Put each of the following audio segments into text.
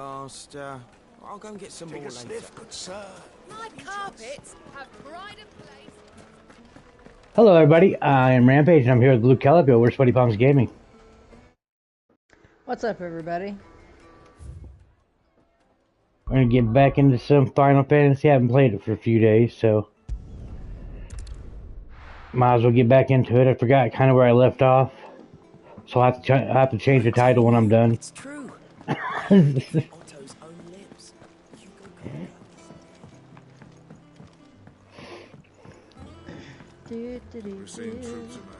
master. I'll go and get some more later. Sniff, good sir. My carpets have pride and place. Hello, everybody. I am Rampage, and I'm here with Blue Calico. We're Sweaty Palms Gaming. What's up, everybody? We're going to get back into some Final Fantasy. I haven't played it for a few days, so might as well get back into it. I forgot kind of where I left off, so I have to change the title when I'm done. It's true. Otto's own lips. You go calm down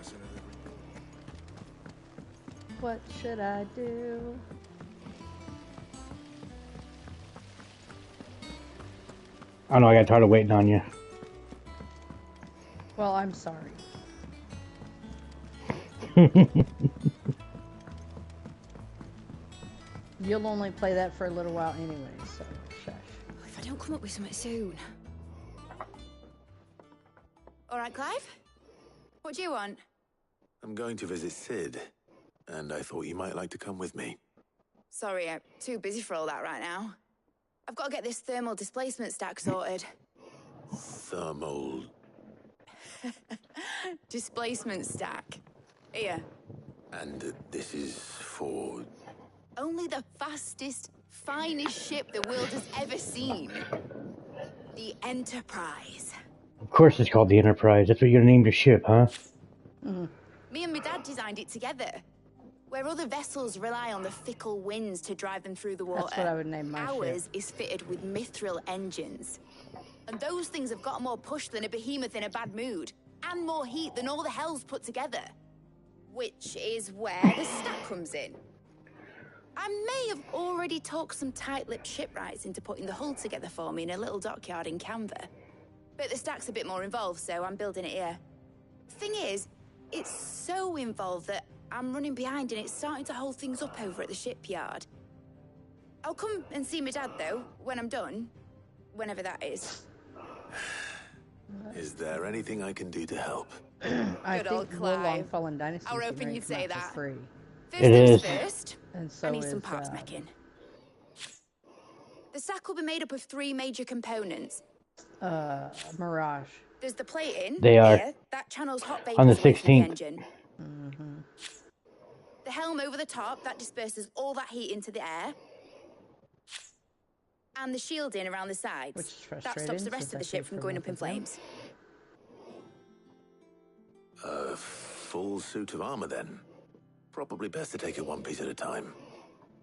this What should I do? I know I got tired of waiting on you. Well, I'm sorry. You'll only play that for a little while anyway, so shush. If I don't come up with something soon. All right, Clive? What do you want? I'm going to visit Sid, and I thought you might like to come with me. Sorry, I'm too busy for all that right now. I've got to get this thermal displacement stack sorted. Thermal... Displacement stack. Here. And this is for... Only the fastest, finest ship the world has ever seen. The Enterprise. Of course it's called the Enterprise. That's what you're going to name your ship, huh? Me and my dad designed it together. Where other vessels rely on the fickle winds to drive them through the water, That's what I would name my ours ship. is fitted with mithril engines. And those things have got more push than a behemoth in a bad mood, and more heat than all the hells put together. Which is where the stack comes in. I may have already talked some tight-lipped shipwrights into putting the hull together for me in a little dockyard in Canva. But the stack's a bit more involved, so I'm building it here. Thing is, it's so involved that I'm running behind and it's starting to hold things up over at the shipyard. I'll come and see my dad, though, when I'm done. Whenever that is. Is there anything I can do to help? I Good think old Clive. Fallen Dynasty I was hoping you'd say that. free. First It things is. first, And so I need some is, parts making. The stack will be made up of 3 major components. Mirage. There's the plating. They are. Here, that channels hot On the vapors away from the 16th. engine. The helm over the top, that disperses all that heat into the air. And the shielding around the sides. Which is That frustrating, stops the rest of the since I ship came from from going up in nothing. flames. A full suit of armor, then. Probably best to take it one piece at a time.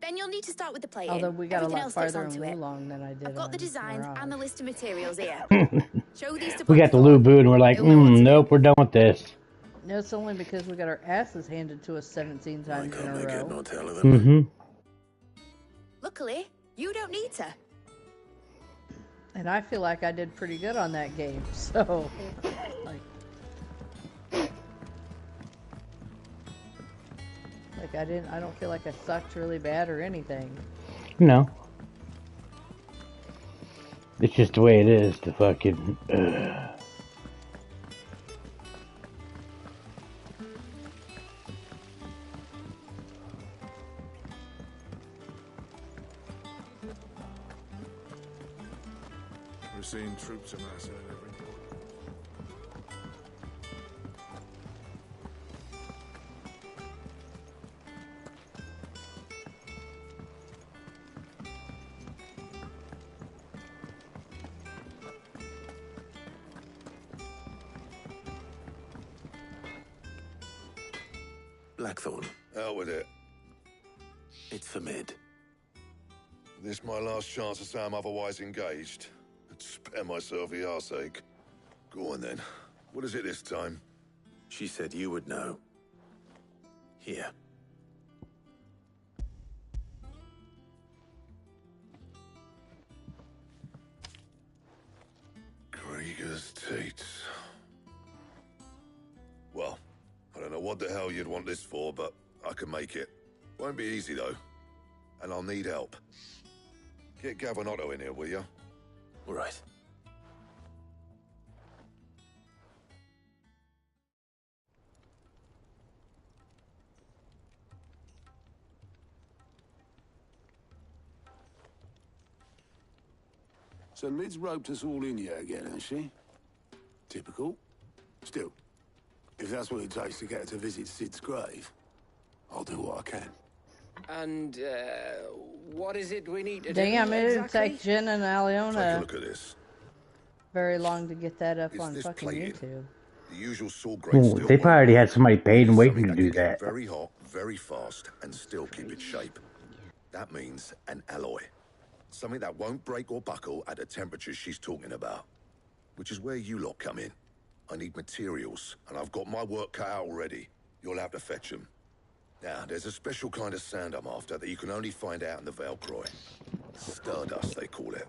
Then you'll need to start with the plating. Although we got a Everything lot else goes farther in onto it. Wulong than I did I've got the on designs Mirage. and the list of materials here. Show these to We got the Blackthorn. Lu Bu, and we're like, He'll know what to do. nope, we're done with this. No, it's only because we got our asses handed to us 17 I times in can't a make it row. nor tell of them. Mm-hmm. Luckily, you don't need to. And I feel like I did pretty good on that game, so... Like I don't feel like I sucked really bad or anything. No. It's just the way it is, the fucking... We're seeing troops amassing at every port. Blackthorn, Out with it. it's for mid. This my last chance to say I'm otherwise engaged. I'd spare myself the arseache. Go on then. What is it this time? She said you would know. Here. Krieger's teats. Well, I don't know what the hell you'd want this for, but I can make it. Won't be easy though. And I'll need help. Get Gavin Otto in here, will you? All right. So Lid's roped us all in here again, has she? Typical. Still, if that's what it takes to get her to visit Sid's grave, I'll do what I can. And, what is it we need to Damn, do it didn't exactly? take Jen and Take a Aliona look at this. very long to get that up It's on this fucking plating. YouTube. The usual saw grade Ooh, steel. they probably already had somebody paid and waiting to Something do can get that. very hot, very fast, and still keep its shape. That means an alloy. Something that won't break or buckle at the temperatures she's talking about. Which is where you lot come in. I need materials, and I've got my work cut out already. You'll have to fetch them. Now, there's a special kind of sand I'm after that you can only find out in the Velcroy. Stardust, they call it.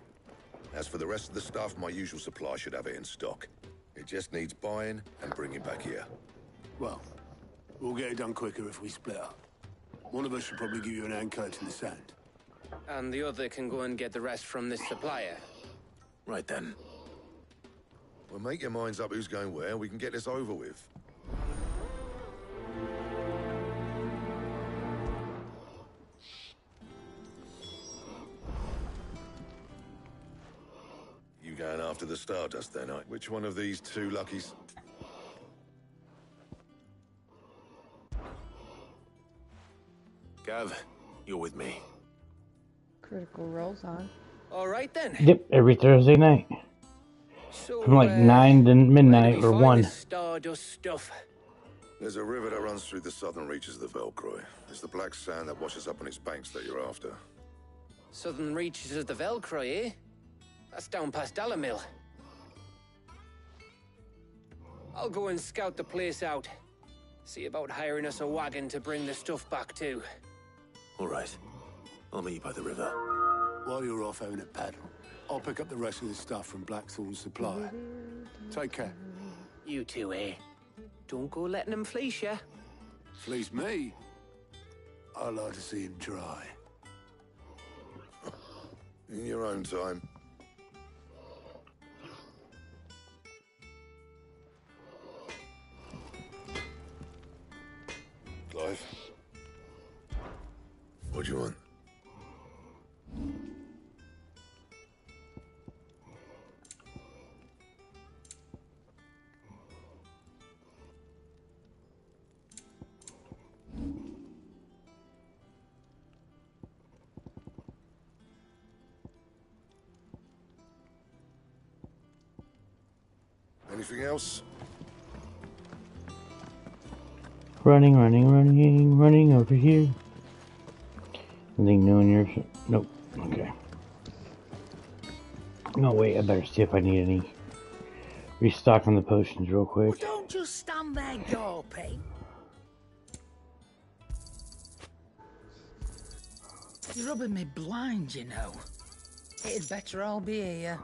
As for the rest of the stuff, my usual supply should have it in stock. It just needs buying and bringing back here. Well, we'll get it done quicker if we split up. One of us should probably give you an hand collecting the sand. And the other can go and get the rest from this supplier. Right then. Well, make your minds up who's going where, and we can get this over with. You going after the Stardust then? Which one of these two luckies? Gav, you're with me. Critical Role's on. All right then. Yep, every Thursday night. So, From like 9 to where midnight do or we 1. find this Stardust stuff? There's a river that runs through the southern reaches of the Velcroy. It's the black sand that washes up on its banks that you're after. Southern reaches of the Velcroy, eh? That's down past Dalamil. I'll go and scout the place out. See about hiring us a wagon to bring the stuff back to. All right. I'll meet you by the river. While you're off having a paddle, I'll pick up the rest of the stuff from Blackthorn's supplier. Take care. You two, eh? Don't go letting him fleece ya. Fleece me? I like to see him try. In your own time. Clive? What do you want? Anything else? Running over here. Anything new in yours? Nope. Okay. No, wait, I better see if I need any restock on the potions real quick. Don't just stand there gawping. You're rubbing me blind, you know. It'd better all be here.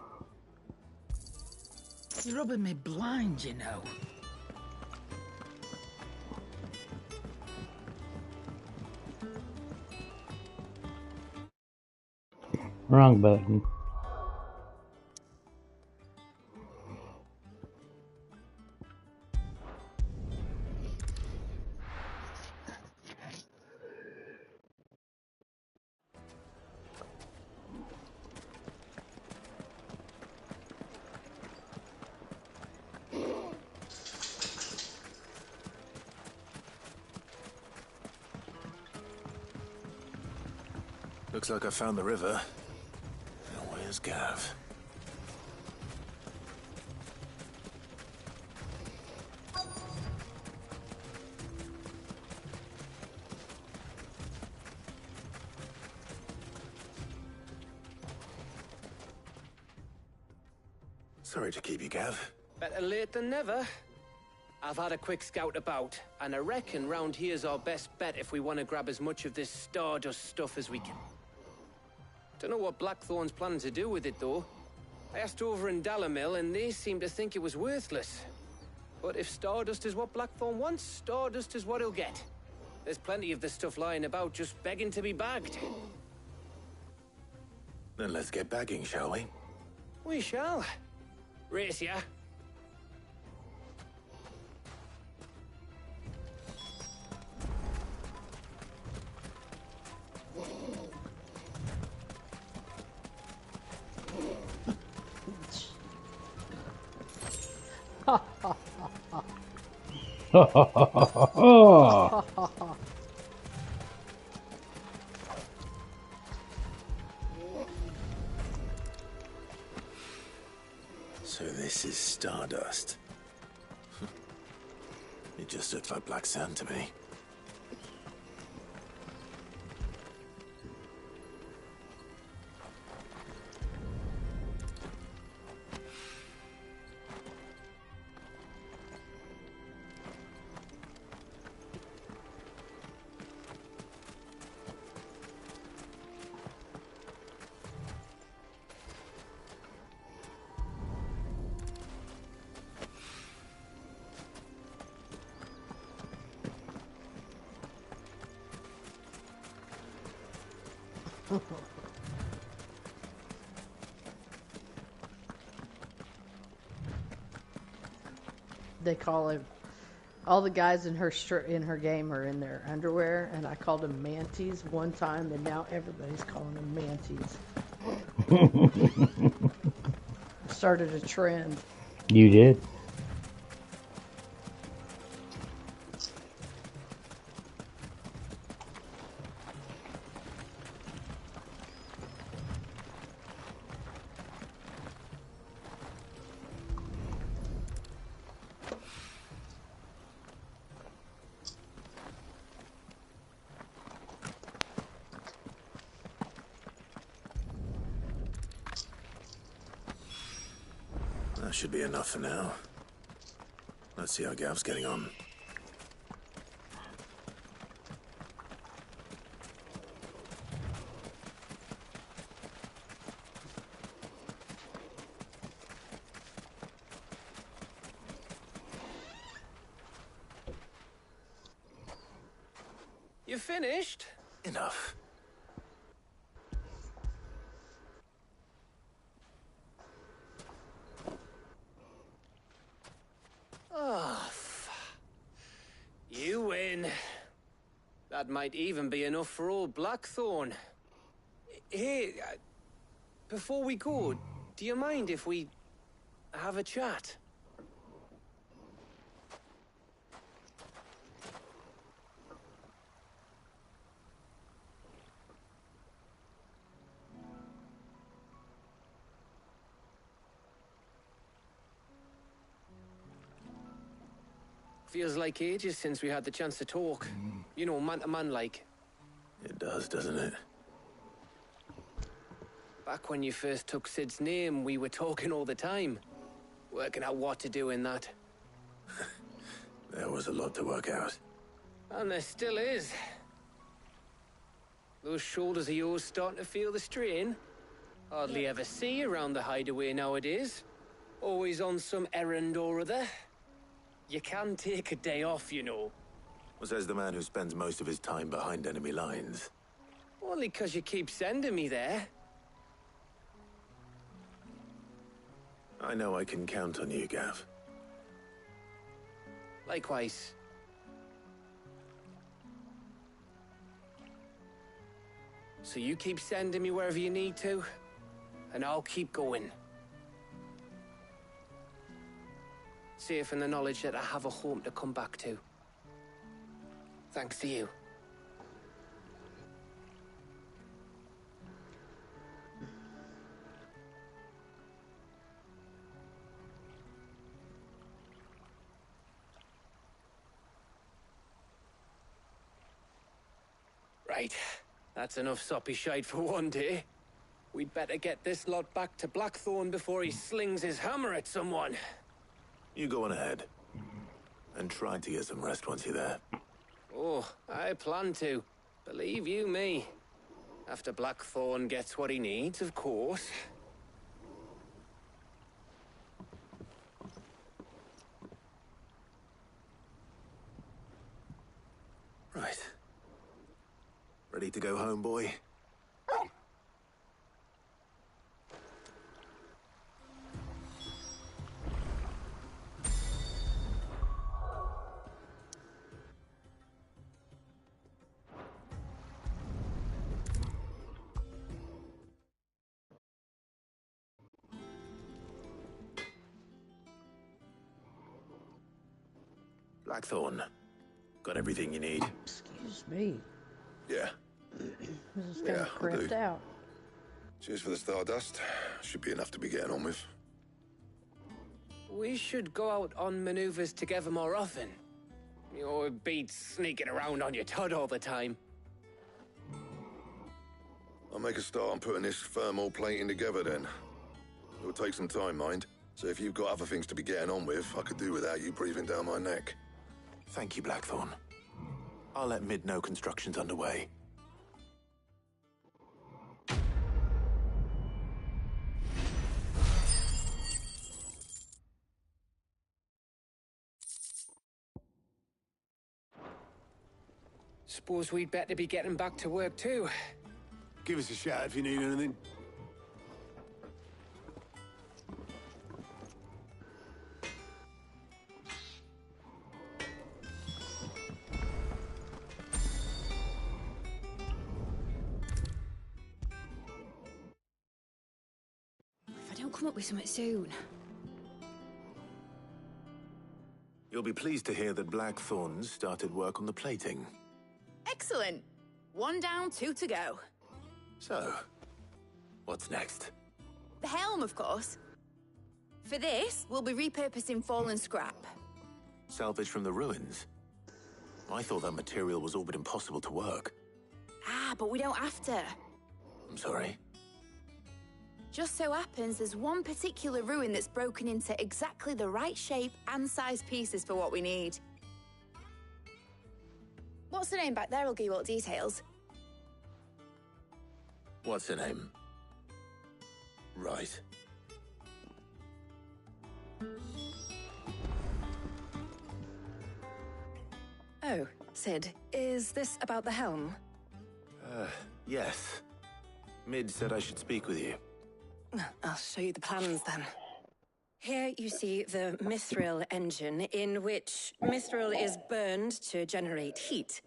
You're rubbing me blind, you know. Wrong button. Looks like I found the river. Now, where's Gav? Sorry to keep you, Gav. Better late than never. I've had a quick scout about, and I reckon round here's our best bet if we want to grab as much of this Stardust stuff as we can. Don't know what Blackthorn's planning to do with it, though. I asked over in Dalamil, and they seem to think it was worthless. But if Stardust is what Blackthorn wants, Stardust is what he'll get. There's plenty of this stuff lying about, just begging to be bagged. Then let's get bagging, shall we? We shall. Race ya. So this is stardust. It just looks like black sand to me. They call him. All the guys in her game are in their underwear, and I called them manties one time, and now everybody's calling them manties. Started a trend. You did? That should be enough for now. Let's see how Gav's getting on. You finished? Enough. You win. That might even be enough for old Blackthorn. Hey, before we go, do you mind if we have a chat? Feels like ages since we had the chance to talk. You know, man to man like. It does, doesn't it? Back when you first took Sid's name, we were talking all the time. Working out what to do in that. There was a lot to work out. And there still is. Those shoulders of yours starting to feel the strain. Hardly ever see you around the hideaway nowadays. Always on some errand or other. You can take a day off, you know. Well, says the man who spends most of his time behind enemy lines. Only 'cause you keep sending me there. I know I can count on you, Gav. Likewise. So you keep sending me wherever you need to, and I'll keep going. Safe in the knowledge that I have a home to come back to. Thanks to you. Right. That's enough soppy shite for one day. We'd better get this lot back to Blackthorn before he slings his hammer at someone. You go on ahead. And try to get some rest once you're there. Oh, I plan to. Believe you me. After Blackthorn gets what he needs, of course. Right. Ready to go home, boy? Blackthorn, got everything you need? Excuse me. Yeah. This is kind of I do. cramped out. Cheers for the Stardust. Should be enough to be getting on with. We should go out on maneuvers together more often. You'll be sneaking around on your Todd all the time. I'll make a start on putting this thermal plating together then. It'll take some time, mind. So if you've got other things to be getting on with, I could do without you breathing down my neck. Thank you, Blackthorn. I'll let Mid know construction's underway. Suppose we'd better be getting back to work too. Give us a shout if you need anything. If I don't come up with something soon. You'll be pleased to hear that Blackthorn started work on the plating. Excellent. 1 down, 2 to go. So, what's next? The helm, of course. For this, we'll be repurposing fallen scrap. Salvage from the ruins? I thought that material was all but impossible to work. Ah, but we don't have to. I'm sorry. Just so happens there's one particular ruin that's broken into exactly the right shape and size pieces for what we need. What's the name back there? I'll give you all details. What's her name? Right. Oh, Sid, is this about the helm? Yes. Mid said I should speak with you. I'll show you the plans then. Here you see the mithril engine, in which mithril is burned to generate heat.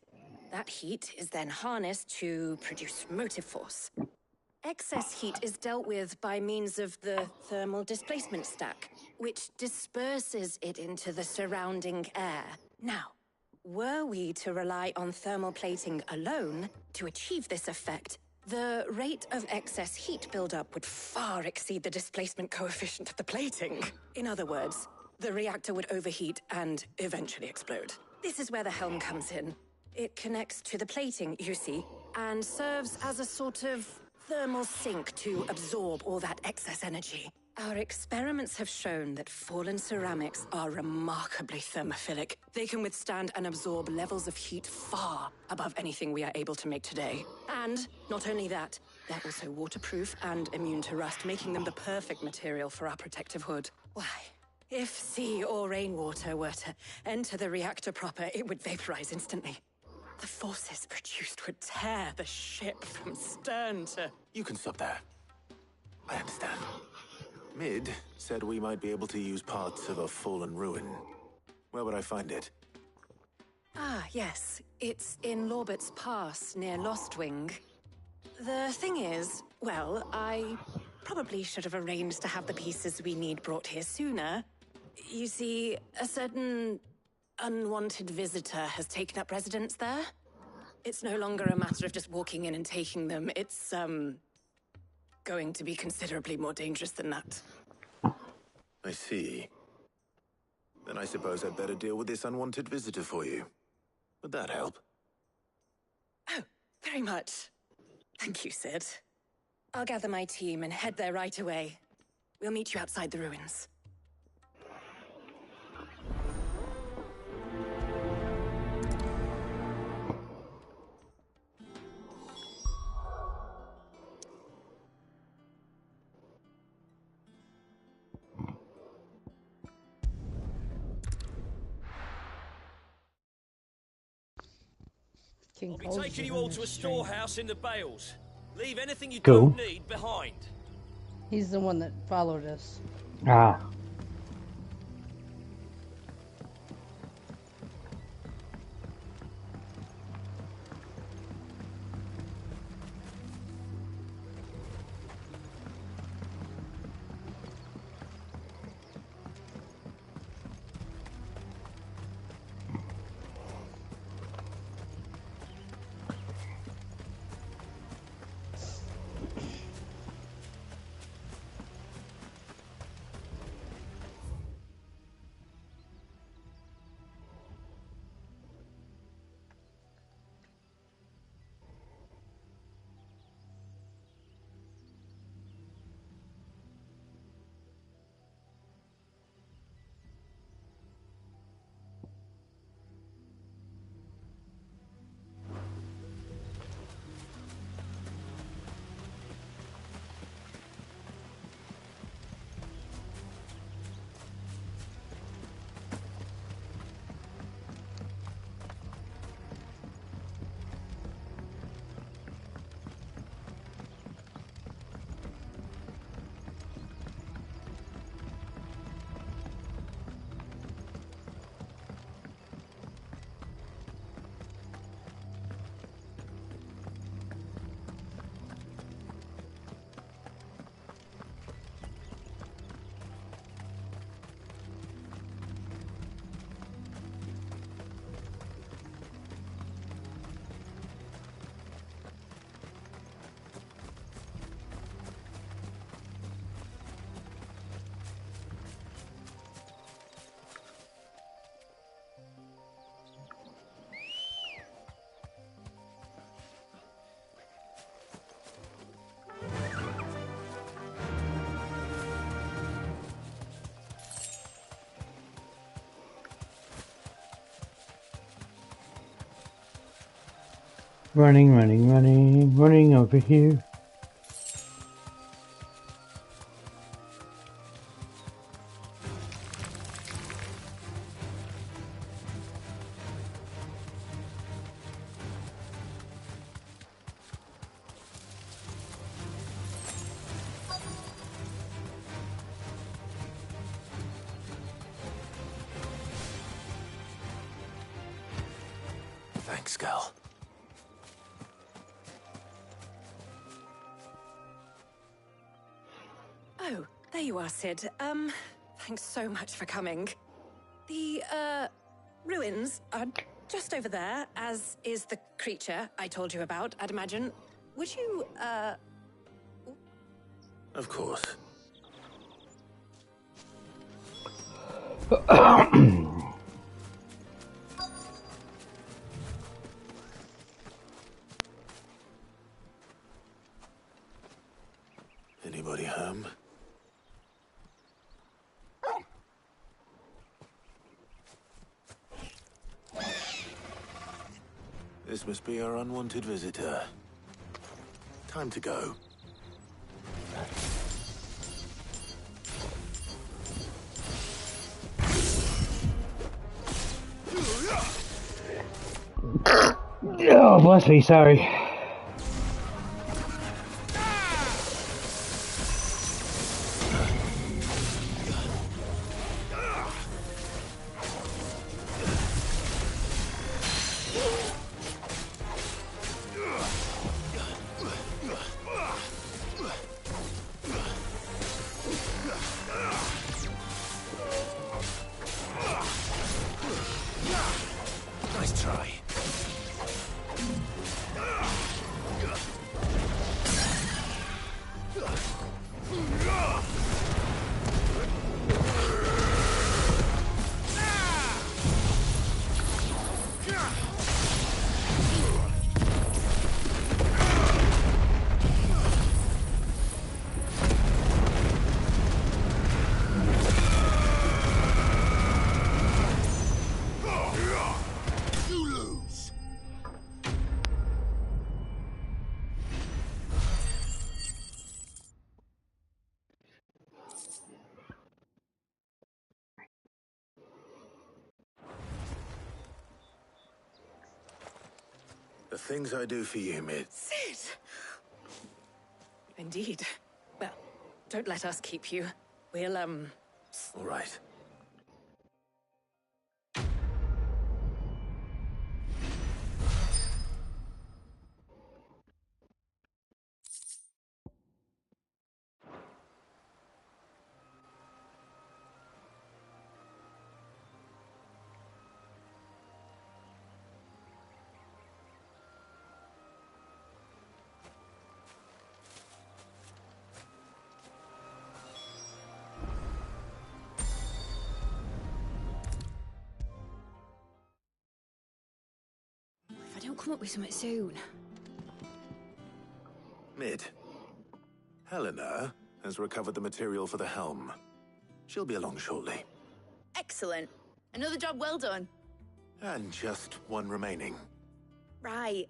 That heat is then harnessed to produce motive force. Excess heat is dealt with by means of the thermal displacement stack, which disperses it into the surrounding air. Now, were we to rely on thermal plating alone to achieve this effect, the rate of excess heat buildup would far exceed the displacement coefficient of the plating. In other words, the reactor would overheat and eventually explode. This is where the helm comes in. It connects to the plating, you see, and serves as a sort of thermal sink to absorb all that excess energy. Our experiments have shown that fallen ceramics are remarkably thermophilic. They can withstand and absorb levels of heat far above anything we are able to make today. And not only that, they're also waterproof and immune to rust, making them the perfect material for our protective hood. Why? If sea or rainwater were to enter the reactor proper, it would vaporize instantly. The forces produced would tear the ship from stern to... You can stop there. I understand. Mid said we might be able to use parts of a fallen ruin. Where would I find it? Ah, yes. It's in Lorbert's Pass, near Lostwing. The thing is, well, I probably should have arranged to have the pieces we need brought here sooner. You see, a certain unwanted visitor has taken up residence there. It's no longer a matter of just walking in and taking them. It's, going to be considerably more dangerous than that. I see. Then I suppose I'd better deal with this unwanted visitor for you. Would that help? Oh, very much. Thank you, Sid. I'll gather my team and head there right away. We'll meet you outside the ruins. King I'll be Cole's taking you in all this to a stream. storehouse in the Bales. Leave anything you Cool. don't need behind. He's the one that followed us. Ah. Running, running, running, running over here. Thanks, Gal. Oh, there you are, Sid. Thanks so much for coming. The, ruins are just over there, as is the creature I told you about, I'd imagine. Would you, Of course. Anybody home? This must be our unwanted visitor. Time to go. Oh, bless me, sorry. Nice try. The things I do for you, Mid. Sid! Indeed. Well, don't let us keep you. We'll, All right. If I don't come up with something soon. Mid. Helena has recovered the material for the helm. She'll be along shortly. Excellent. Another job well done. And just one remaining. Right.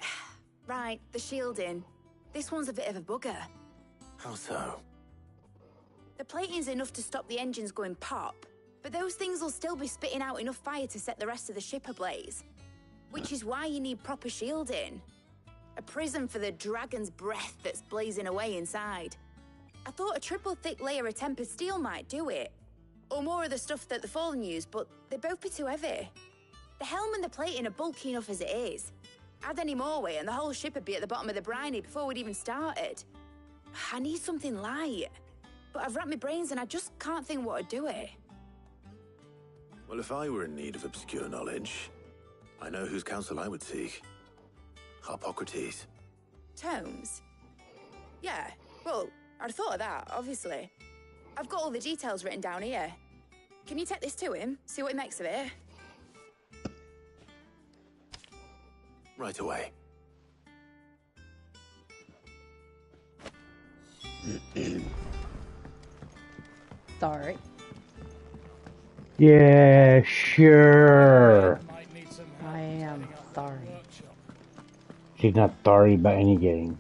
Right, the shielding. This one's a bit of a bugger. How so? The plating's enough to stop the engines going pop, but those things will still be spitting out enough fire to set the rest of the ship ablaze. Which is why you need proper shielding. A prison for the dragon's breath that's blazing away inside. I thought a triple thick layer of tempered steel might do it. Or more of the stuff that the Fallen use, but they'd both be too heavy. The helm and the plating are bulky enough as it is. Add any more weight and the whole ship would be at the bottom of the briny before we'd even started. I need something light. But I've racked my brains and I just can't think what would do it. Well, if I were in need of obscure knowledge, I know whose counsel I would seek. Harpocrates. Tomes? Yeah, well, I'd thought of that, obviously. I've got all the details written down here. Can you take this to him, see what he makes of it? Right away. Sorry. Yeah, sure. I am sorry. She's not sorry about any game.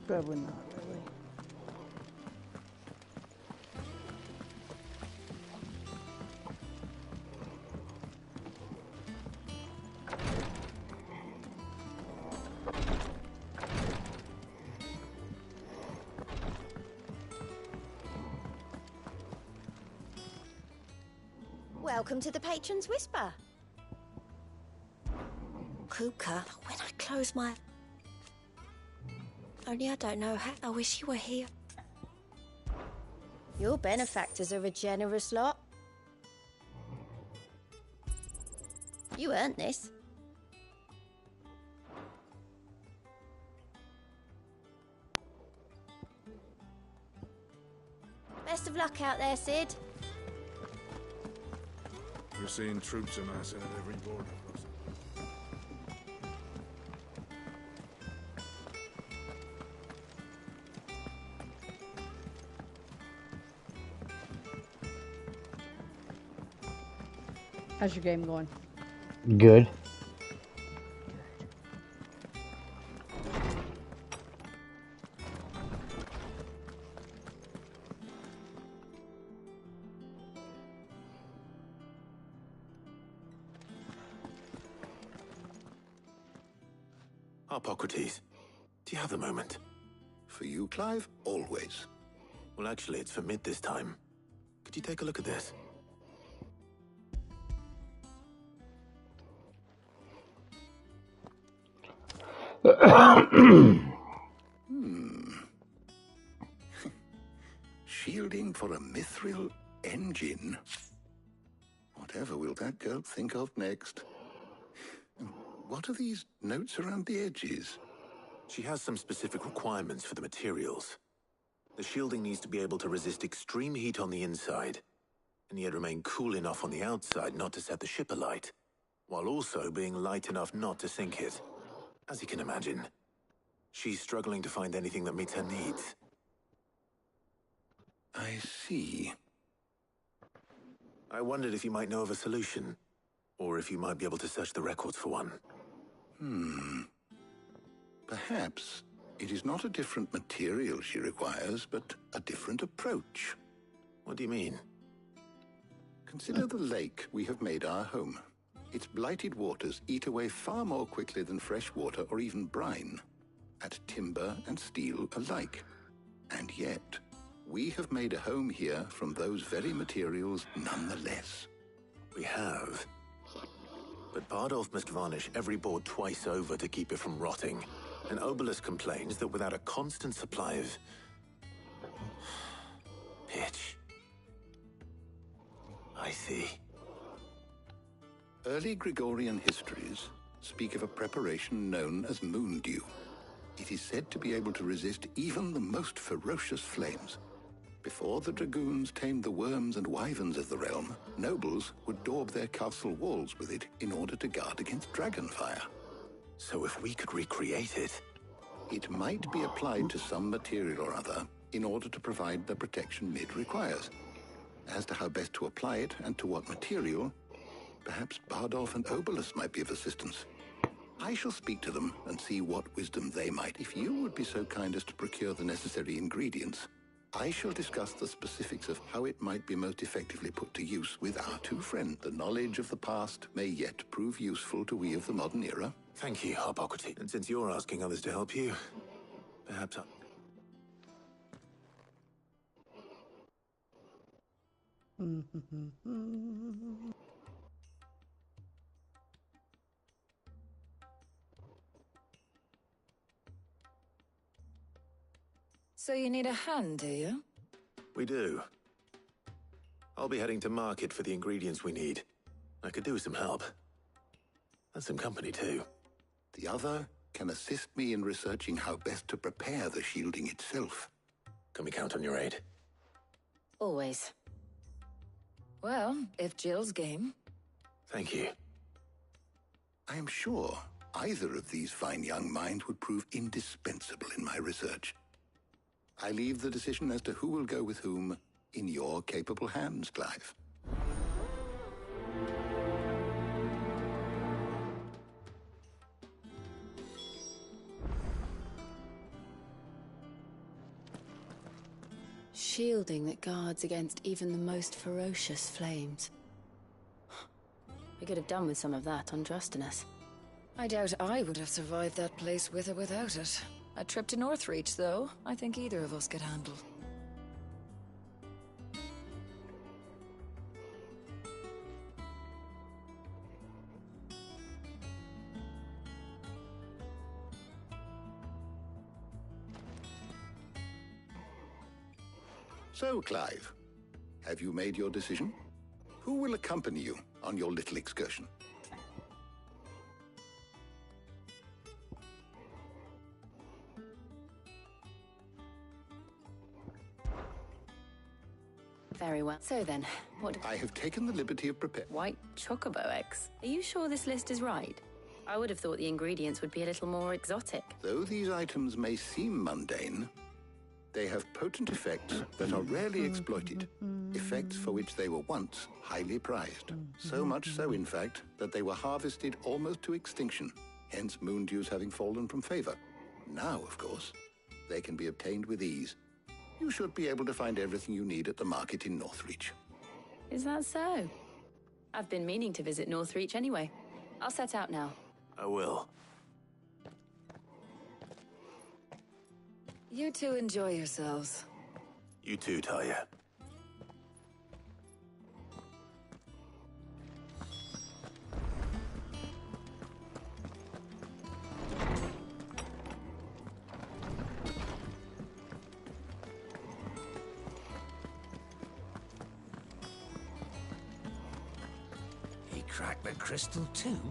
Probably not really. Welcome to the Patron's Whisper. Kuka, when I close my... Only I don't know how. I wish you were here. Your benefactors are a generous lot. You earned this. Best of luck out there, Sid. We're seeing troops amassing at every border post. How's your game going? Good. Hippocrates, do you have a moment? For you, Clive, always. Well, actually, it's for Mid this time. Could you take a look at this? Shielding for a mithril engine. Whatever will that girl think of next? What are these notes around the edges? She has some specific requirements for the materials. The shielding needs to be able to resist extreme heat on the inside, and yet remain cool enough on the outside not to set the ship alight, while also being light enough not to sink it. As you can imagine, she's struggling to find anything that meets her needs. I see. I wondered if you might know of a solution, or if you might be able to search the records for one. Perhaps it is not a different material she requires, but a different approach. What do you mean? Consider the lake we have made our home. Its blighted waters eat away far more quickly than fresh water or even brine, at timber and steel alike. And yet, we have made a home here from those very materials nonetheless. We have. But Bardolph must varnish every board twice over to keep it from rotting. And Obelus complains that without a constant supply of... pitch. I see. Early Gregorian histories speak of a preparation known as moon dew. It is said to be able to resist even the most ferocious flames. Before the dragoons tamed the worms and wyverns of the realm, nobles would daub their castle walls with it in order to guard against dragonfire. So if we could recreate it... It might be applied to some material or other in order to provide the protection Mid requires. As to how best to apply it and to what material, perhaps Bardolph and Obelus might be of assistance. I shall speak to them and see what wisdom they might. If you would be so kind as to procure the necessary ingredients, I shall discuss the specifics of how it might be most effectively put to use with our two friends. The knowledge of the past may yet prove useful to we of the modern era. Thank you, Hippocrates. And since you're asking others to help you, perhaps I... So you need a hand, do you? We do. I'll be heading to market for the ingredients we need. I could do with some help. And some company, too. The other can assist me in researching how best to prepare the shielding itself. Can we count on your aid? Always. Well, if Jill's game. Thank you. I am sure either of these fine young minds would prove indispensable in my research. I leave the decision as to who will go with whom in your capable hands, Clive. shielding that guards against even the most ferocious flames. We could have done with some of that on Drustinus. I doubt I would have survived that place with or without it. A trip to Northreach, though, I think either of us could handle. So, Clive, have you made your decision? Who will accompany you on your little excursion? Very well. So then, what... I have taken the liberty of preparing... White chocobo eggs? Are you sure this list is right? I would have thought the ingredients would be a little more exotic. Though these items may seem mundane, they have potent effects that are rarely exploited. Effects for which they were once highly prized. So much so, in fact, that they were harvested almost to extinction, hence moon dews having fallen from favor. Now, of course, they can be obtained with ease. You should be able to find everything you need at the market in Northreach. Is that so? I've been meaning to visit Northreach anyway. I'll set out now. I will. You two enjoy yourselves. You too, Talia. He cracked the crystal too?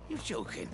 You're joking.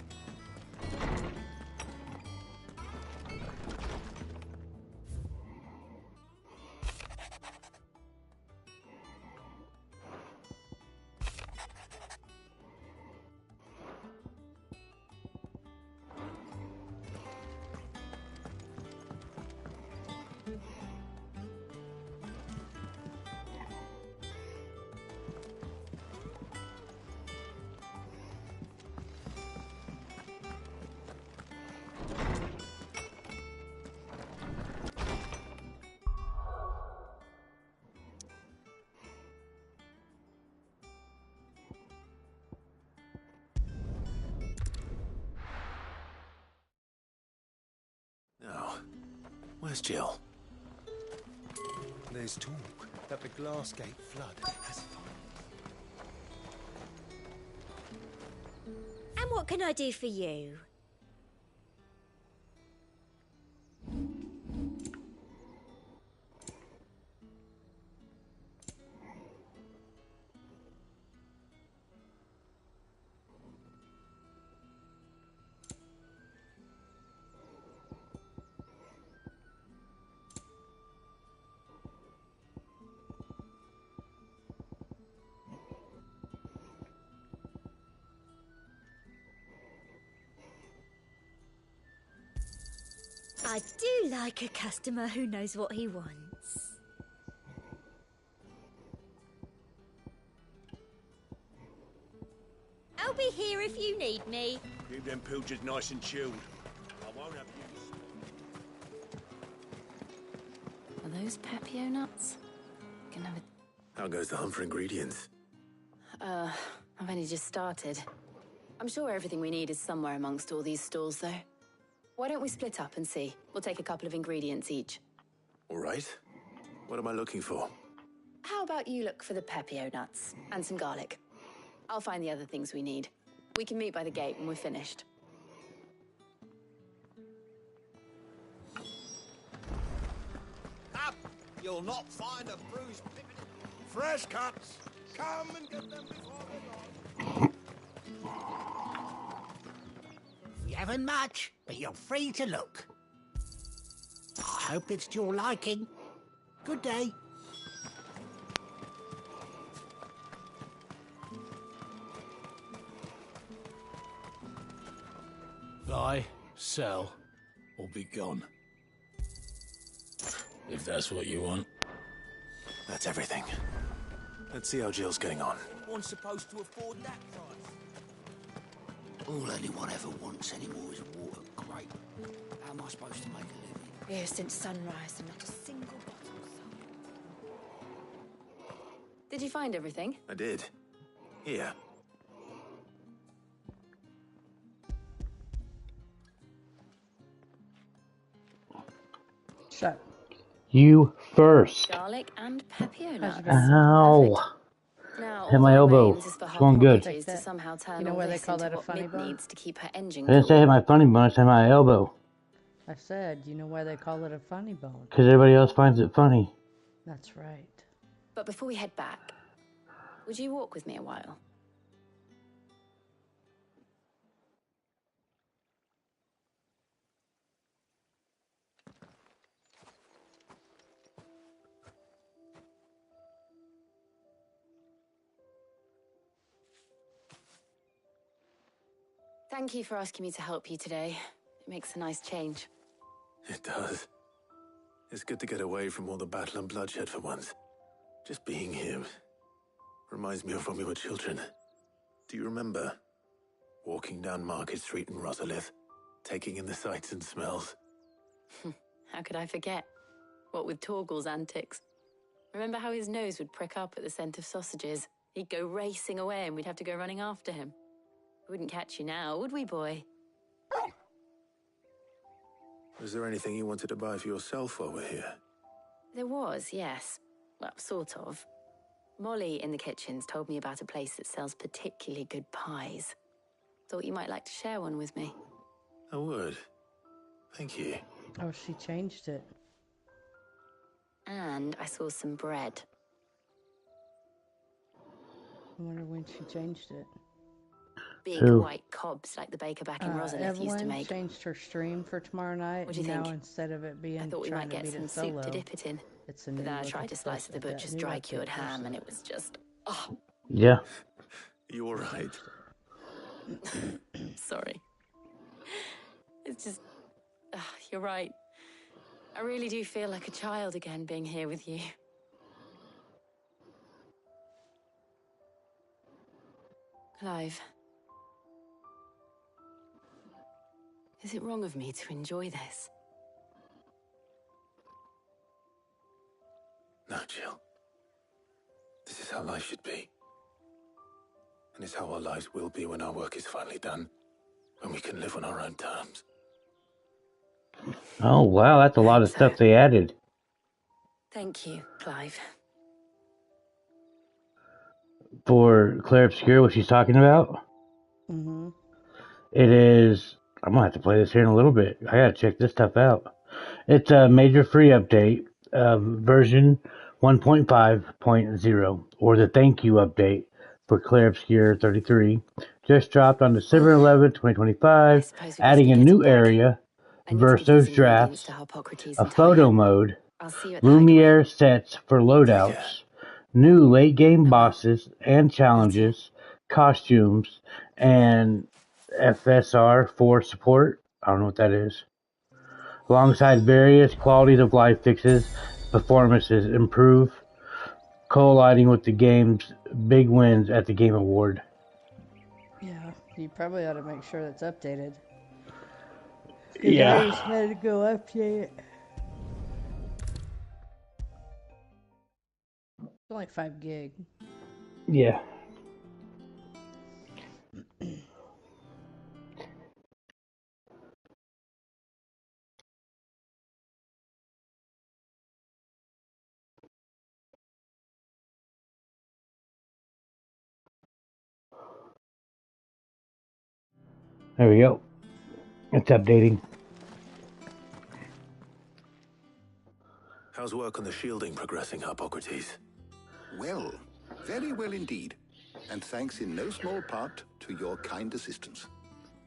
Now, where's Jill? There's talk that the Glassgate flood has And what can I do for you? I do like a customer who knows what he wants. I'll be here if you need me. Keep them pilchers nice and chilled. I won't have you. Are those Pepio nuts? Can have How goes the hunt for ingredients? I've only just started. I'm sure everything we need is somewhere amongst all these stalls, though. Why don't we split up and see? We'll take a couple of ingredients each. All right. What am I looking for? How about you look for the Pepio nuts and some garlic? I'll find the other things we need. We can meet by the gate when we're finished. Up! You'll not find a bruised pippin. Fresh cuts! Come and get them before they're gone. We haven't much, but you're free to look. I hope it's to your liking. Good day. Buy, sell, or be gone. If that's what you want. That's everything. Let's see how Jill's getting on. One's supposed to afford that price. All anyone ever wants anymore is a water crate. How am I supposed to make a living? Here since sunrise and not a single bottle sold. Did you find everything? I did. Here. Shut. You first. Garlic and pepperoni. Ow. Now, Hit all my that elbow. remains is for It's her going good. Hippocrates to somehow turn You know all why they this call into that a what funny Mid bone? needs to keep her engine I didn't say cool. hit my funny bone, I said my elbow. I said, you know why they call it a funny bone? Because everybody else finds it funny. That's right. But before we head back, would you walk with me a while? Thank you for asking me to help you today. It makes a nice change. It does. It's good to get away from all the battle and bloodshed for once. Just being here reminds me of when we were children. Do you remember walking down Market Street in Rosalith, taking in the sights and smells? How could I forget? What with Torgal's antics. Remember how his nose would prick up at the scent of sausages? He'd go racing away and we'd have to go running after him. We wouldn't catch you now, would we, boy? Was there anything you wanted to buy for yourself while we're here? There was, yes. Well, sort of. Molly in the kitchens told me about a place that sells particularly good pies. Thought you might like to share one with me. I would. Thank you. Oh, she changed it. And I saw some bread. I wonder when she changed it. Big white cobs like the baker back in Rosalith used to Evelyn make. changed her stream for tomorrow night. What do you now think? instead of it being I thought we trying might get to beat some it soup solo, to dip it in. it's a But new then I look tried at a slice of the person- butcher's new dry look at cured ham person. and it was just... Oh, Yeah. You all right? sorry. It's just... you're right. I really do feel like a child again being here with you. Clive. Is it wrong of me to enjoy this? No, Jill. This is how life should be. And it's how our lives will be when our work is finally done. When we can live on our own terms. Oh, wow, that's a lot of stuff they added. Thank you, Clive. For Claire Obscure, what she's talking about? Mm-hmm. It is... I'm going to have to play this here in a little bit. I got to check this stuff out. It's a major free update, version 1.5.0, or the thank you update for Claire Obscure 33. Just dropped on December 11th, 2025, adding a new area, versus drafts, a photo mode, Lumiere sets for loadouts, new late game bosses and challenges, costumes, and FSR 4 support. I don't know what that is. Alongside various qualities of life fixes, performances improve, colliding with the game's big wins at the Game Award. Yeah, you probably ought to make sure that's updated. Yeah. I just had to go update it. It's only 5 gig. Yeah. There we go. It's updating. How's work on the shielding progressing, Hippocrates? Well, very well indeed. And thanks in no small part to your kind assistance.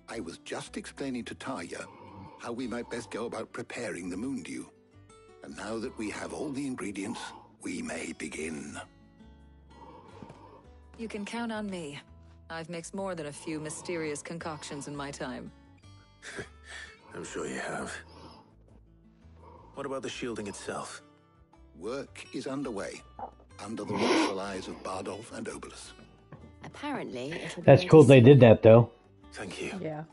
I was just explaining to Tarja how we might best go about preparing the Moondew. And now that we have all the ingredients, we may begin. You can count on me. I've mixed more than a few mysterious concoctions in my time. I'm sure you have. What about the shielding itself? Work is underway, under the watchful eyes of Bardolph and Obolus. Apparently, it'll be That's cool they did that, though. Thank you. Yeah.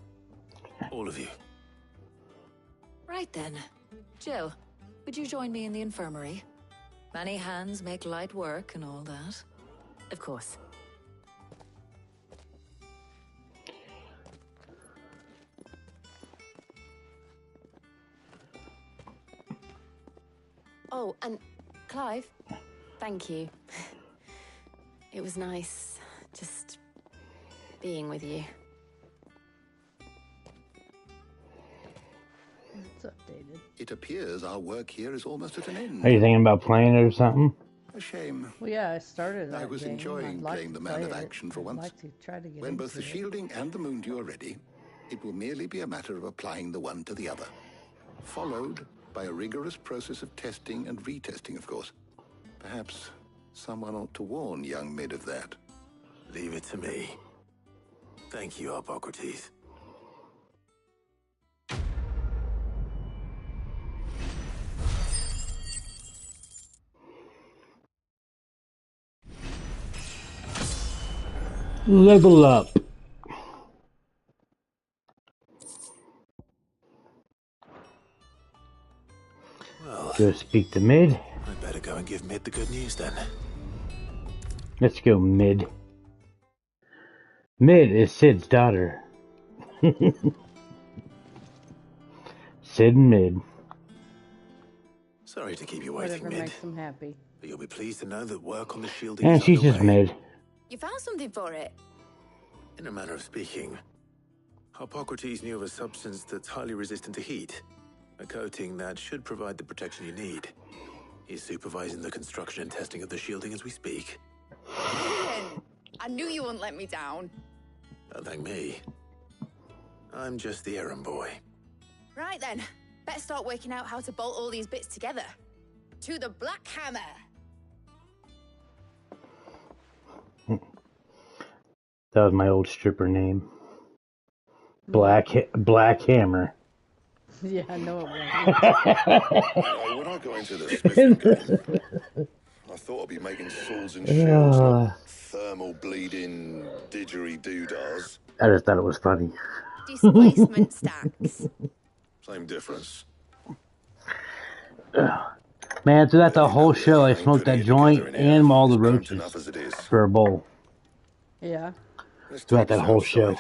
All of you. Right then. Jill, would you join me in the infirmary? Many hands make light work and all that. of course. Oh, and Clive, thank you. It was nice just being with you. It's updated. It appears our work here is almost at an end. Are you thinking about playing it or something? A shame. Well, yeah, I started that I was game. enjoying I'd like playing to the man play of it. action for I'd once. like to try to get When into both the it. shielding and the moondew are ready, it will merely be a matter of applying the one to the other. Followed by a rigorous process of testing and retesting, of course. Perhaps someone ought to warn young Mid of that. Leave it to me. Thank you, Hippocrates. Level up. Well, Go speak to Mid. I'd better go and give Mid the good news then. Let's go, Mid. Mid is Sid's daughter. Sid and Mid. Sorry to keep you waiting, Whatever Mid. makes them happy. But you'll be pleased to know that work on the shielding And is she's just underway. Mid. You found something for it? In a manner of speaking, Hippocrates knew of a substance that's highly resistant to heat. A coating that should provide the protection you need. He's supervising the construction and testing of the shielding as we speak. Ian, I knew you wouldn't let me down. Don't thank me. I'm just the errand boy. Right then, better start working out how to bolt all these bits together. To the Black Hammer! That was my old stripper name. Black Hammer. Yeah, I know it was. When I got into the smithing game, I thought I'd be making swords and shields, not thermal bleeding didgeridoo-dahs. I just thought it was funny. Displacement stacks. Same difference. Man, throughout the whole show, I smoked that joint and all the roaches for a bowl. Yeah. Throughout that whole show.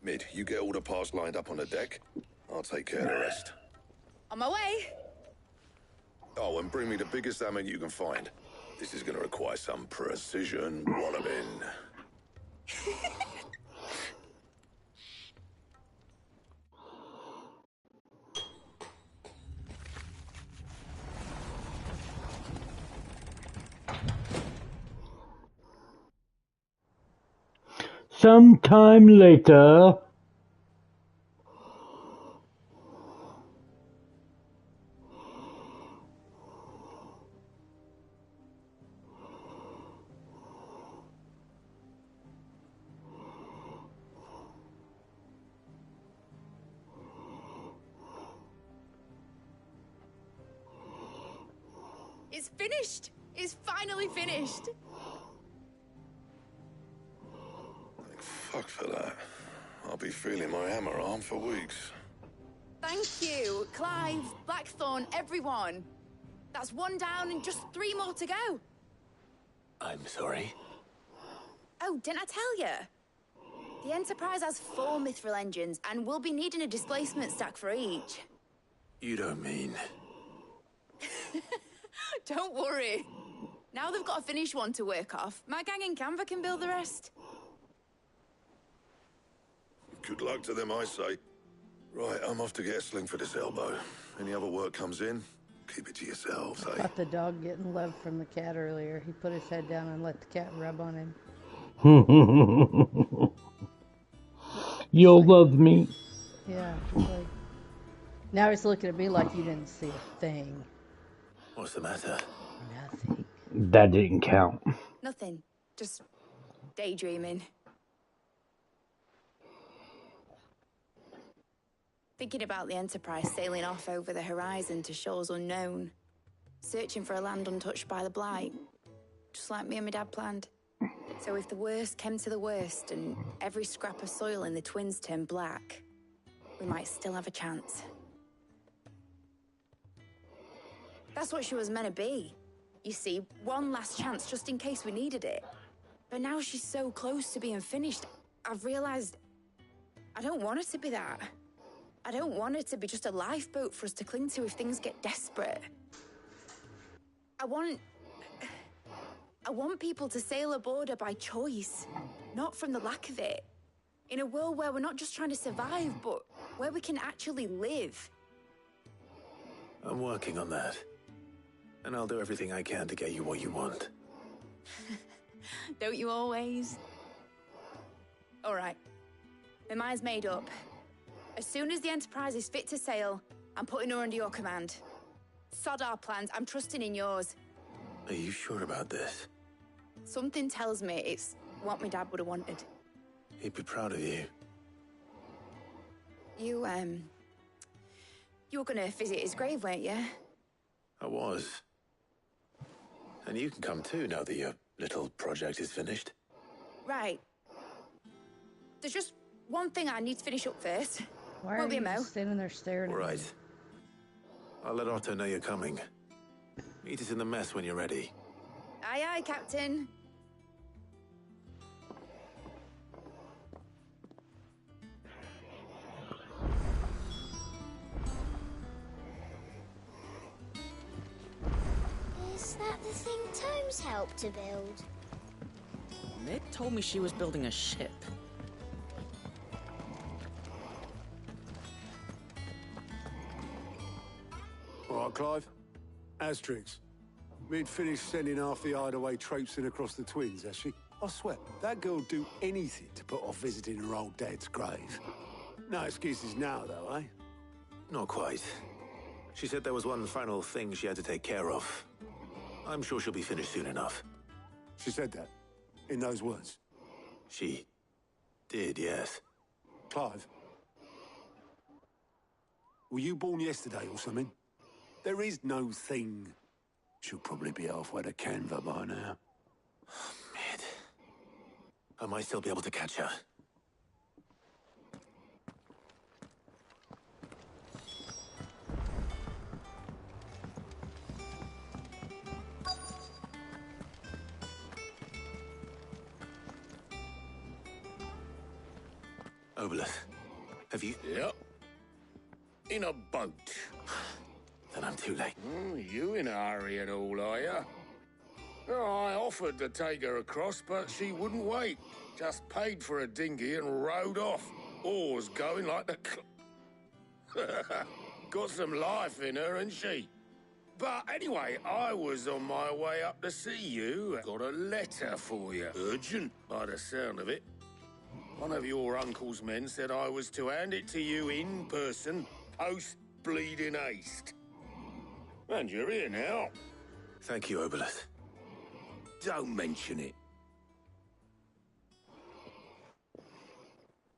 Mid, you get all the parts lined up on the deck. I'll take care of the rest. On my way. Oh, and bring me the biggest hammer you can find. This is going to require some precision walloping. Sometime later. It's finished! It's finally finished! Fuck for that. I'll be feeling my hammer arm for weeks. Thank you, Clive, Blackthorn, everyone. That's one down and just 3 more to go. I'm sorry. Oh, didn't I tell you? The Enterprise has 4 mithril engines, and we'll be needing a displacement stack for each. You don't mean... Don't worry. Now they've got a finished one to work off. My gang in Canva can build the rest. Good luck to them, I say. Right, I'm off to get a sling for this elbow. Any other work comes in, keep it to yourselves, I eh? caught the dog getting love from the cat earlier. He put his head down and let the cat rub on him. You'll love me. Yeah, he's like... Now he's looking at me like you didn't see a thing. What's the matter? Nothing. That didn't count. Nothing. Just daydreaming. Thinking about the Enterprise sailing off over the horizon to shores unknown. Searching for a land untouched by the Blight. Just like me and my dad planned. So if the worst came to the worst and every scrap of soil in the Twins turned black, we might still have a chance. That's what she was meant to be. You see, one last chance just in case we needed it. But now she's so close to being finished, I've realized I don't want her to be that. I don't want her to be just a lifeboat for us to cling to if things get desperate. I want people to sail aboard her by choice, not from the lack of it. In a world where we're not just trying to survive, but where we can actually live. I'm working on that. And I'll do everything I can to get you what you want. Don't you always? All right. My mind's made up. As soon as the Enterprise is fit to sail, I'm putting her under your command. Sod our plans, I'm trusting in yours. Are you sure about this? Something tells me it's what my dad would have wanted. He'd be proud of you. You were gonna visit his grave, weren't you? I was. And you can come too now that your little project is finished. Right. There's just one thing I need to finish up first. Why are you just standing there staring at me? Right. I'll let Otto know you're coming. Meet us in the mess when you're ready. Aye, aye, Captain. Is that the thing Tomes helped to build? Mid told me she was building a ship. All right, Clive. Asterix. Mid finished sending half the hideaway traipsing across the twins, has she? I swear, that girl'd do anything to put off visiting her old dad's grave. No excuses now, though, eh? Not quite. She said there was one final thing she had to take care of. I'm sure she'll be finished soon enough. She said that? In those words? She did, yes. Clive? Were you born yesterday or something? There is no thing. She'll probably be halfway to Canva by now. Mid. I might still be able to catch her. Obolus, have you... Yep. In a boat. Then I'm too late. You in a hurry and all, are you? Oh, I offered to take her across, but she wouldn't wait. Just paid for a dinghy and rowed off. Oars going like the... Got some life in her, ain't she? But anyway, I was on my way up to see you. Got a letter for you. Urgent, by the sound of it. One of your uncle's men said I was to hand it to you in person, post-bleeding haste. And you're here now. Thank you, Obolus. Don't mention it.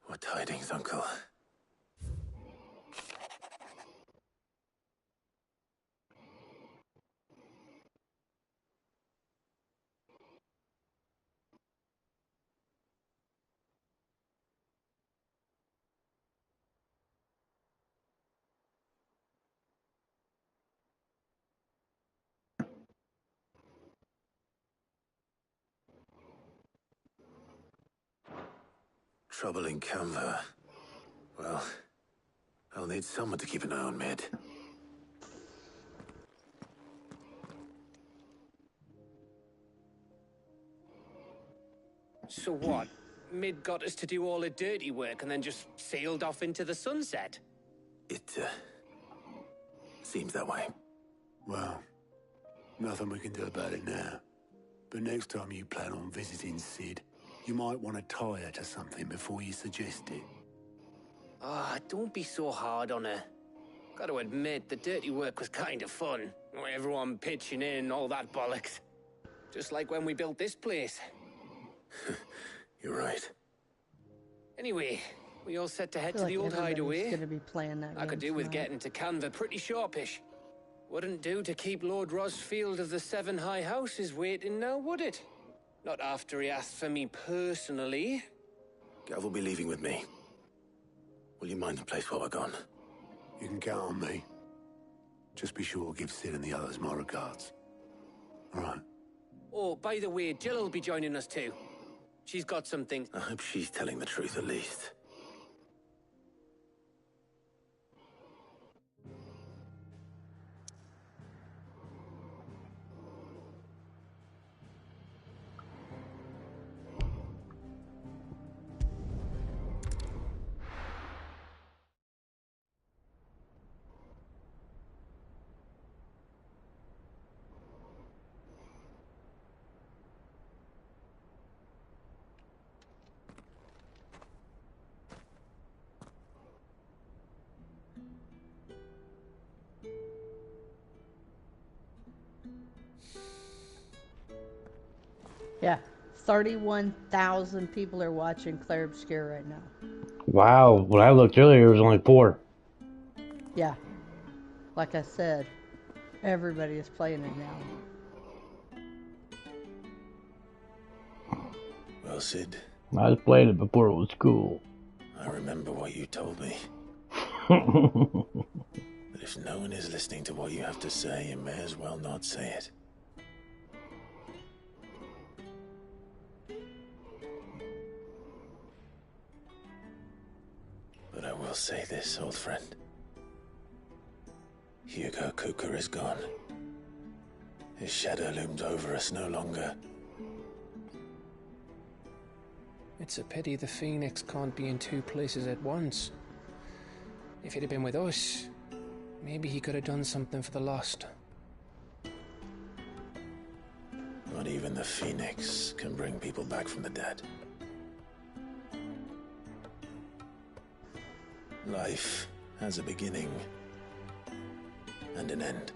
What tidings, Uncle? Trouble in Canva. Well, I'll need someone to keep an eye on Mid. So what? Mid got us to do all the dirty work and then just sailed off into the sunset? It, seems that way. Well, nothing we can do about it now. But next time you plan on visiting Sid, you might want to tie her to something before you suggest it. Ah, don't be so hard on her. Gotta admit, the dirty work was kind of fun. Everyone pitching in, all that bollocks. Just like when we built this place. You're right. Anyway, we all set to head to like the old hideaway. Gonna be playing that I could do with getting to Canva pretty sharpish. Wouldn't do to keep Lord Rosfield of the Seven High Houses waiting now, would it? Not after he asked for me personally. Gav will be leaving with me. Will you mind the place while we're gone? You can count on me. Just be sure to give Sid and the others my regards. All right. Oh, by the way, Jill will be joining us too. She's got something. I hope she's telling the truth at least. Yeah, 31,000 people are watching Claire Obscure right now. Wow, when I looked earlier, it was only 4. Yeah, like I said, everybody is playing it now. Well, Sid. I was playing it before it was cool. I remember what you told me. But if no one is listening to what you have to say, you may as well not say it. But I will say this, old friend. Hugo Cooker is gone. His shadow looms over us no longer. It's a pity the Phoenix can't be in 2 places at once. If he'd have been with us, maybe he could have done something for the Lost. Not even the Phoenix can bring people back from the dead. Life has a beginning and an end.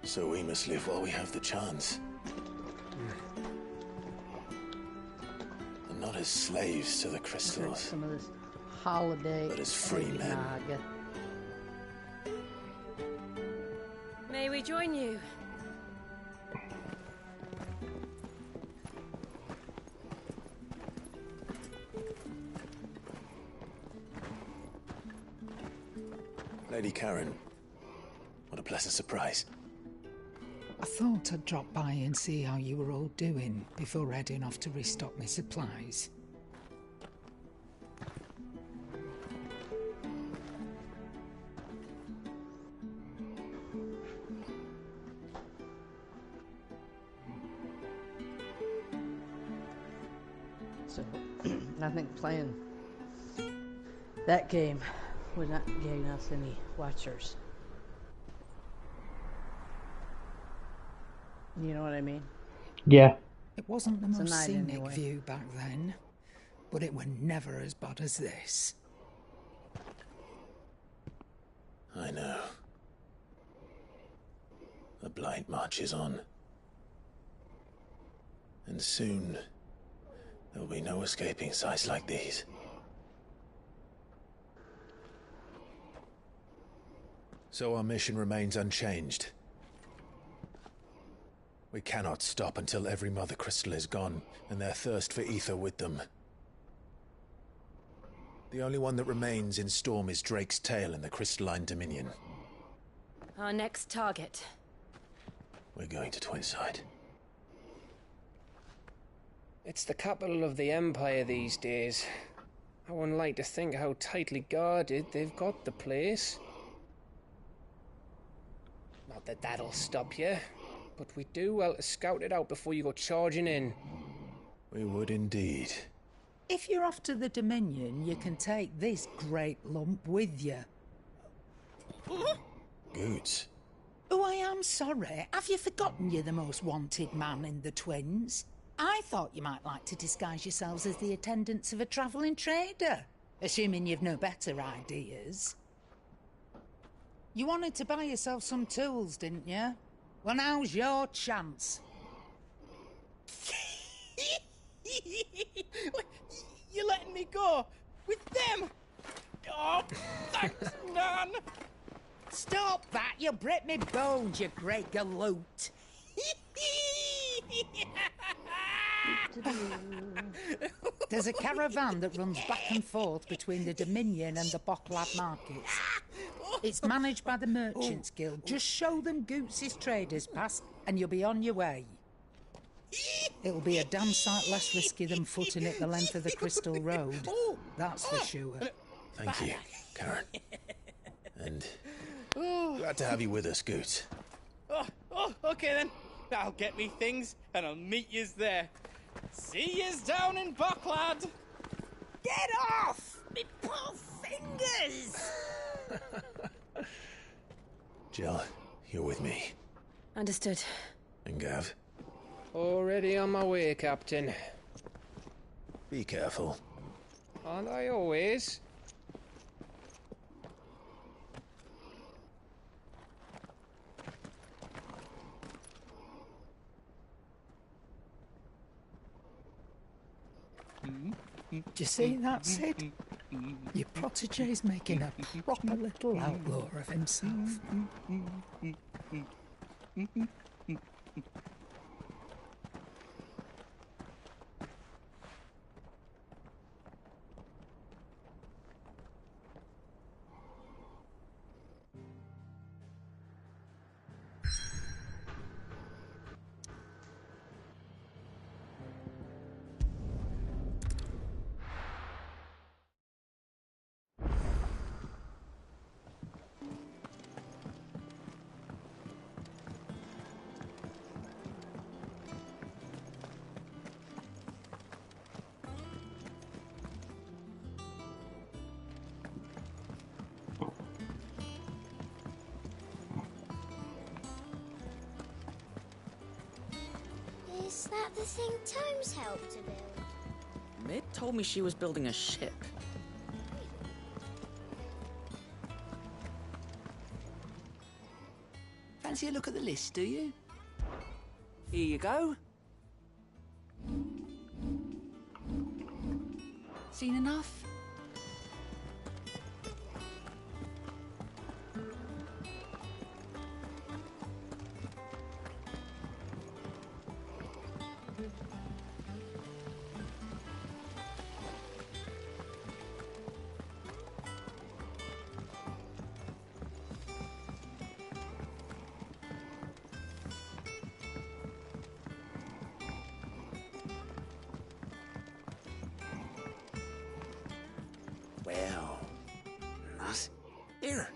So we must live while we have the chance. And not as slaves to the crystals, Some of this holiday, but as free men. May we join you? Lady Karen, what a pleasant surprise. I thought I'd drop by and see how you were all doing before heading off to restock my supplies. So, I think playing that game would not gain us any watchers. You know what I mean? Yeah. It wasn't the It's a most night scenic anyway. view back then, but it were never as bad as this. I know. The Blight marches on. And soon, there will be no escaping sights like these. So our mission remains unchanged. We cannot stop until every Mother Crystal is gone, and their thirst for ether with them. The only one that remains in Storm is Drake's Tail in the Crystalline Dominion. Our next target. We're going to Twinside. It's the capital of the Empire these days. I wouldn't like to think how tightly guarded they've got the place. Not that that'll stop you, but we do well to scout it out before you go charging in. We would indeed. If you're off to the Dominion, you can take this great lump with you. Goods. Oh, I am sorry. Have you forgotten you're the most wanted man in the Twins? I thought you might like to disguise yourselves as the attendants of a travelling trader, assuming you've no better ideas. You wanted to buy yourself some tools, didn't you? Well, now's your chance. You're letting me go with them? Oh, thanks, man. Stop that! You'll break me bones, you great galoot. There's a caravan that runs back and forth between the Dominion and the Bocklab markets. It's managed by the Merchants Guild. Just show them Goots' traders pass and you'll be on your way. It'll be a damn sight less risky than footing it the length of the Crystal Road. That's for sure. Thank you, Karen. And glad to have you with us, Goot. Okay then. I'll get me things and I'll meet yous there. See yous down in Bucklad. Get off! Me poor fingers! Jill, you're with me. Understood. And Gav? Already on my way, Captain. Be careful. Aren't I always? Do you see that, Sid? Your protege's making a proper little outlaw of himself. Is that the thing Tomes helped to build? Mid told me she was building a ship. Fancy a look at the list, do you? Here you go. Seen enough? Well, nice. Here,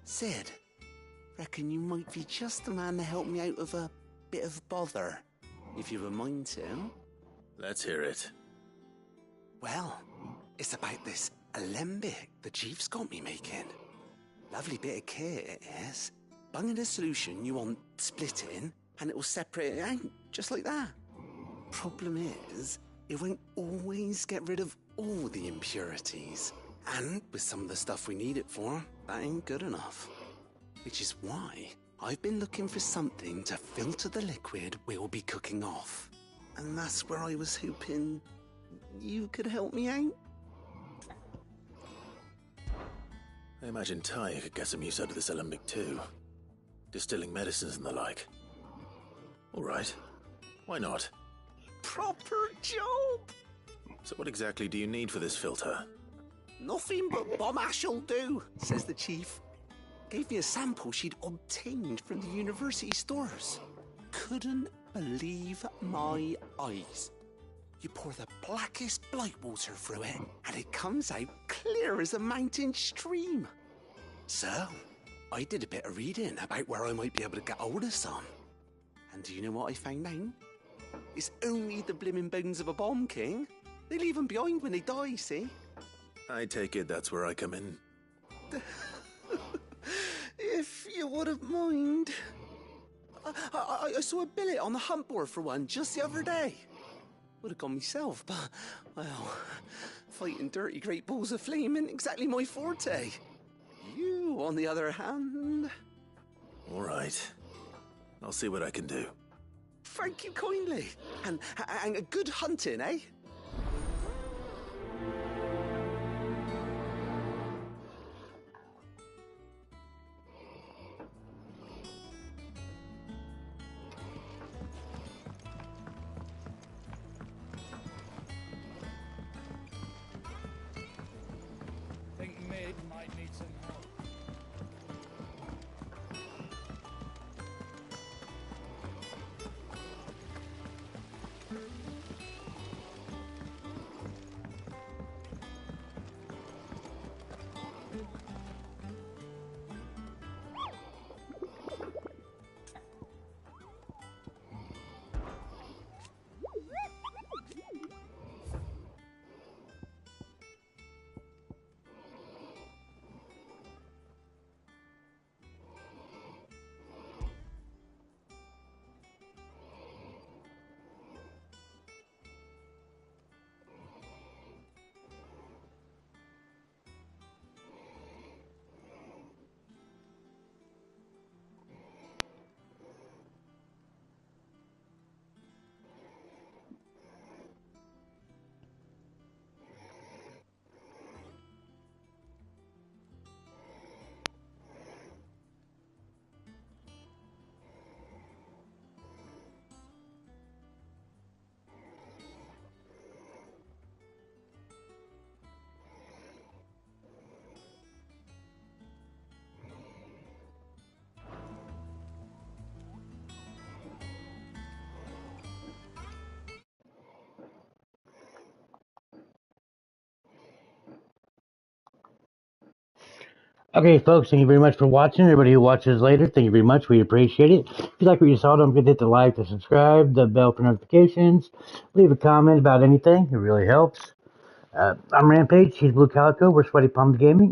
Sid. Reckon you might be just the man to help me out of a bit of bother, if you've a mind to. Let's hear it. Well, it's about this alembic the chief's got me making. Lovely bit of kit it is. Bung in a solution you want splitting, and it will separate it out, just like that. Problem is, it won't always get rid of all the impurities. And with some of the stuff we need it for, that ain't good enough. Which is why I've been looking for something to filter the liquid we'll be cooking off. And that's where I was hoping you could help me out. I imagine Ty could get some use out of this alembic too. Distilling medicines and the like. All right. Why not? Proper job! So what exactly do you need for this filter? Nothing but bomb ash'll do, says the chief. Gave me a sample she'd obtained from the university stores. Couldn't believe my eyes. You pour the blackest blight water through it, and it comes out clear as a mountain stream. So, I did a bit of reading about where I might be able to get hold of some. And do you know what I found out? It's only the blimmin' bones of a bomb king. They leave them behind when they die, see? I take it that's where I come in. If you wouldn't mind. I saw a billet on the hunt board for one just the other day. Would have gone myself, but, well, fighting dirty great balls of flame ain't exactly my forte. You, on the other hand... All right. I'll see what I can do. Thank you kindly. And a good hunting, eh? Think Mid might need some help. Okay, folks, thank you very much for watching. Everybody who watches later, thank you very much. We appreciate it. If you like what you saw, don't forget to hit the like, the subscribe, the bell for notifications. Leave a comment about anything. It really helps. I'm Rampage. She's Blue Calico. We're Sweaty Palms Gaming.